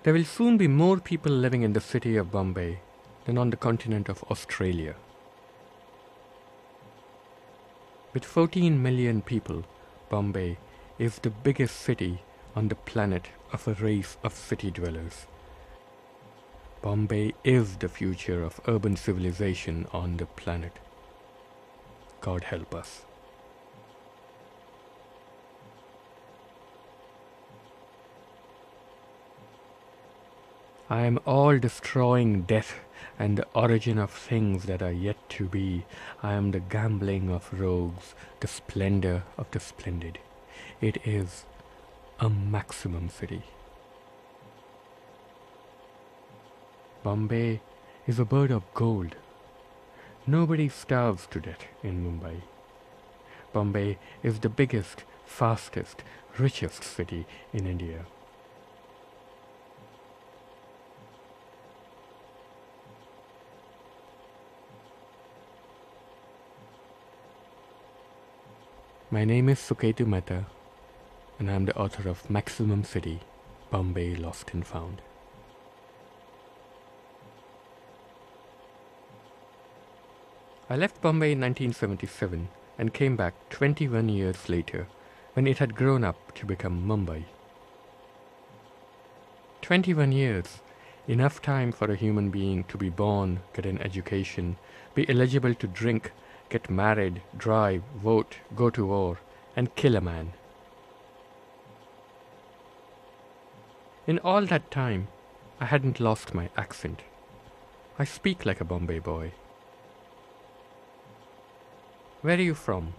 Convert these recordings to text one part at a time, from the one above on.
There will soon be more people living in the city of Bombay than on the continent of Australia. With 14 million people, Bombay is the biggest city on the planet of a race of city dwellers. Bombay is the future of urban civilization on the planet. God help us. I am all-destroying death and the origin of things that are yet to be. I am the gambling of rogues, the splendor of the splendid. It is a maximum city. Bombay is a bird of gold. Nobody starves to death in Mumbai. Bombay is the biggest, fastest, richest city in India. My name is Suketu Mehta, and I am the author of Maximum City, Bombay Lost and Found. I left Bombay in 1977 and came back 21 years later when it had grown up to become Mumbai. 21 years, enough time for a human being to be born, get an education, be eligible to drink, get married, drive, vote, go to war, and kill a man. In all that time, I hadn't lost my accent. I speak like a Bombay boy. Where are you from?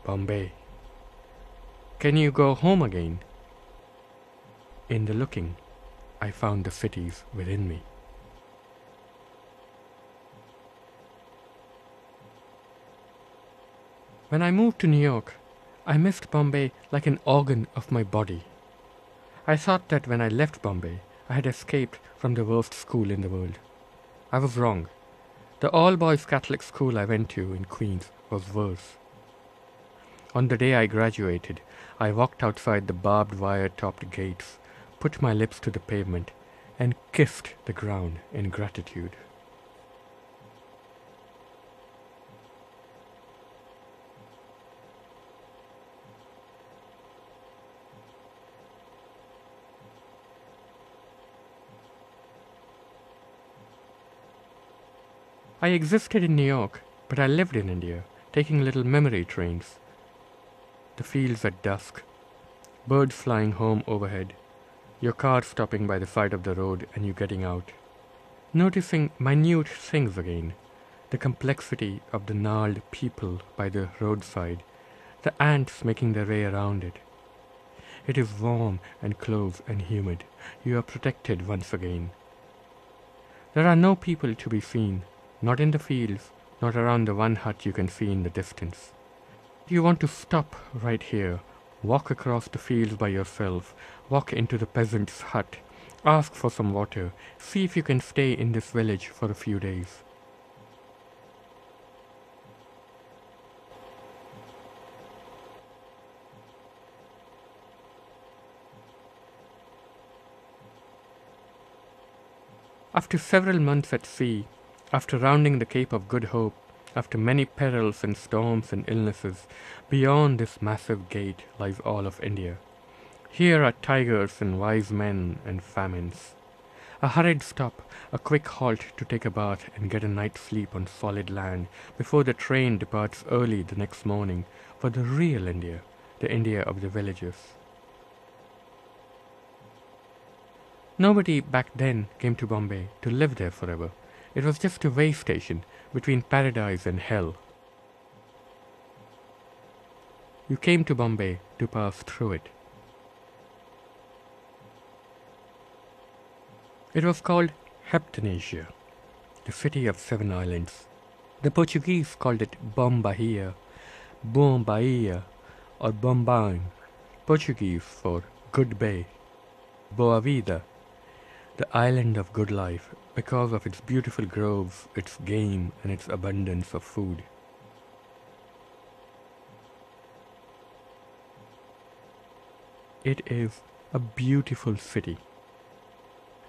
Bombay. Can you go home again? In the looking, I found the cities within me. When I moved to New York, I missed Bombay like an organ of my body. I thought that when I left Bombay, I had escaped from the worst school in the world. I was wrong. The all-boys Catholic school I went to in Queens was worse. On the day I graduated, I walked outside the barbed wire-topped gates, put my lips to the pavement, and kissed the ground in gratitude. I existed in New York, but I lived in India, taking little memory trains. The fields at dusk, birds flying home overhead, your car stopping by the side of the road and you getting out. Noticing minute things again, the complexity of the gnarled people by the roadside, the ants making their way around it. It is warm and close and humid. You are protected once again. There are no people to be seen. Not in the fields, not around the one hut you can see in the distance. You want to stop right here, walk across the fields by yourself, walk into the peasant's hut, ask for some water, see if you can stay in this village for a few days. After several months at sea, after rounding the Cape of Good Hope, after many perils and storms and illnesses, beyond this massive gate lies all of India. Here are tigers and wise men and famines. A hurried stop, a quick halt to take a bath and get a night's sleep on solid land before the train departs early the next morning for the real India, the India of the villages. Nobody back then came to Bombay to live there forever. It was just a way station between paradise and hell. You came to Bombay to pass through it. It was called Heptanasia, the city of 7 islands. The Portuguese called it Bombay, Bombay, or Bombay, Portuguese for Good Bay, Boa Vida, the island of good life, because of its beautiful groves, its game, and its abundance of food. It is a beautiful city.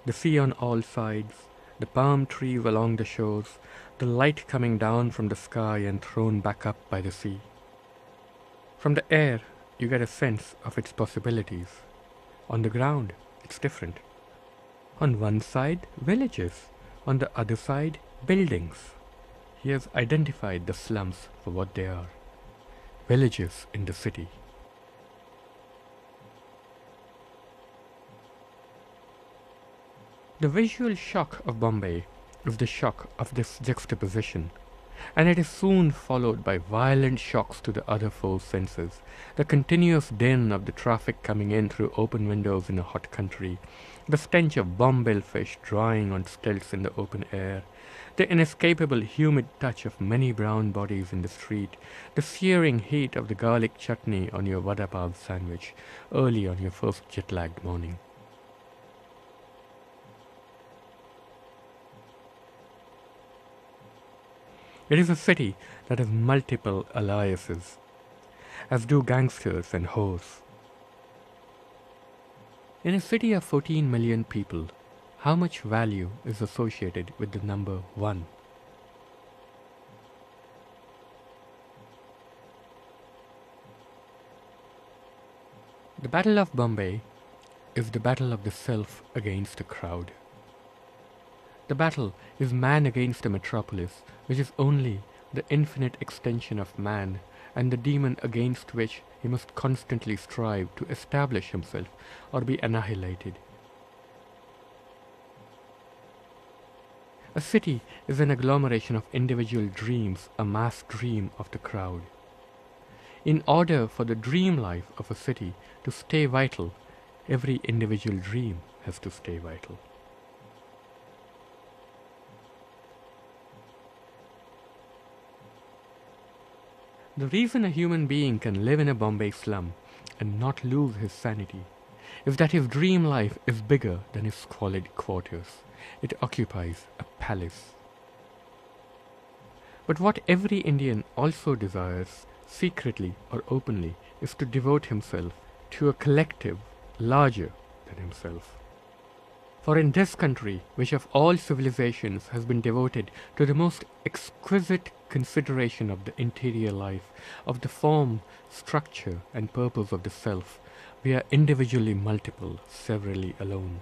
The sea on all sides, the palm trees along the shores, the light coming down from the sky and thrown back up by the sea. From the air, you get a sense of its possibilities. On the ground, it's different. On one side, villages. On the other side, buildings. He has identified the slums for what they are. Villages in the city. The visual shock of Bombay is the shock of this juxtaposition, and it is soon followed by violent shocks to the other four senses. The continuous din of the traffic coming in through open windows in a hot country, the stench of bomb-bill fish drying on stilts in the open air, the inescapable humid touch of many brown bodies in the street, the searing heat of the garlic chutney on your vada pav sandwich early on your first jet-lagged morning. It is a city that has multiple aliases, as do gangsters and whores. In a city of 14 million people, how much value is associated with the number 1? The Battle of Bombay is the battle of the self against the crowd. The battle is man against a metropolis, which is only the infinite extension of man, and the demon against which he must constantly strive to establish himself or be annihilated. A city is an agglomeration of individual dreams, a mass dream of the crowd. In order for the dream life of a city to stay vital, every individual dream has to stay vital. The reason a human being can live in a Bombay slum and not lose his sanity is that his dream life is bigger than his squalid quarters. It occupies a palace. But what every Indian also desires, secretly or openly, is to devote himself to a collective larger than himself. For in this country, which of all civilizations has been devoted to the most exquisite consideration of the interior life, of the form, structure, and purpose of the self, we are individually multiple, severally alone.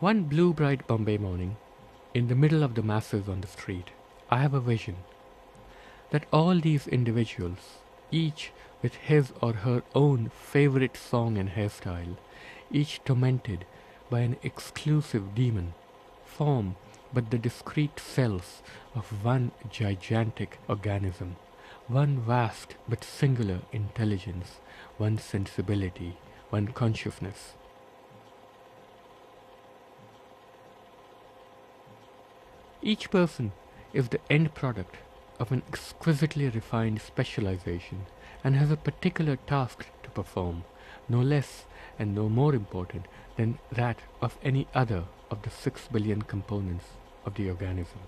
One blue bright Bombay morning, in the middle of the masses on the street, I have a vision that all these individuals, each with his or her own favorite song and hairstyle, each tormented by an exclusive demon, form but the discrete cells of one gigantic organism, one vast but singular intelligence, one sensibility, one consciousness. Each person is the end product of an exquisitely refined specialization and has a particular task to perform, no less and no more important than that of any other of the 6 billion components of the organism.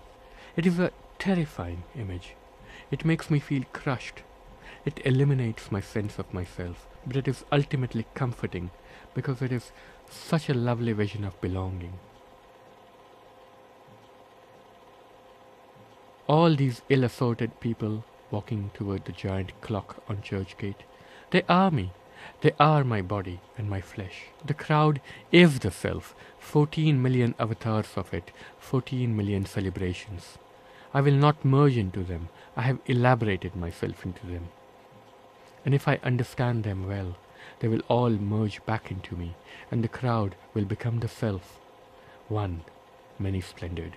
It is a terrifying image. It makes me feel crushed. It eliminates my sense of myself, but it is ultimately comforting because it is such a lovely vision of belonging. All these ill-assorted people walking toward the giant clock on Churchgate, they are me. They are my body and my flesh. The crowd is the self, 14 million avatars of it, 14 million celebrations. I will not merge into them. I have elaborated myself into them. And if I understand them well, they will all merge back into me, and the crowd will become the self, one, many-splendored.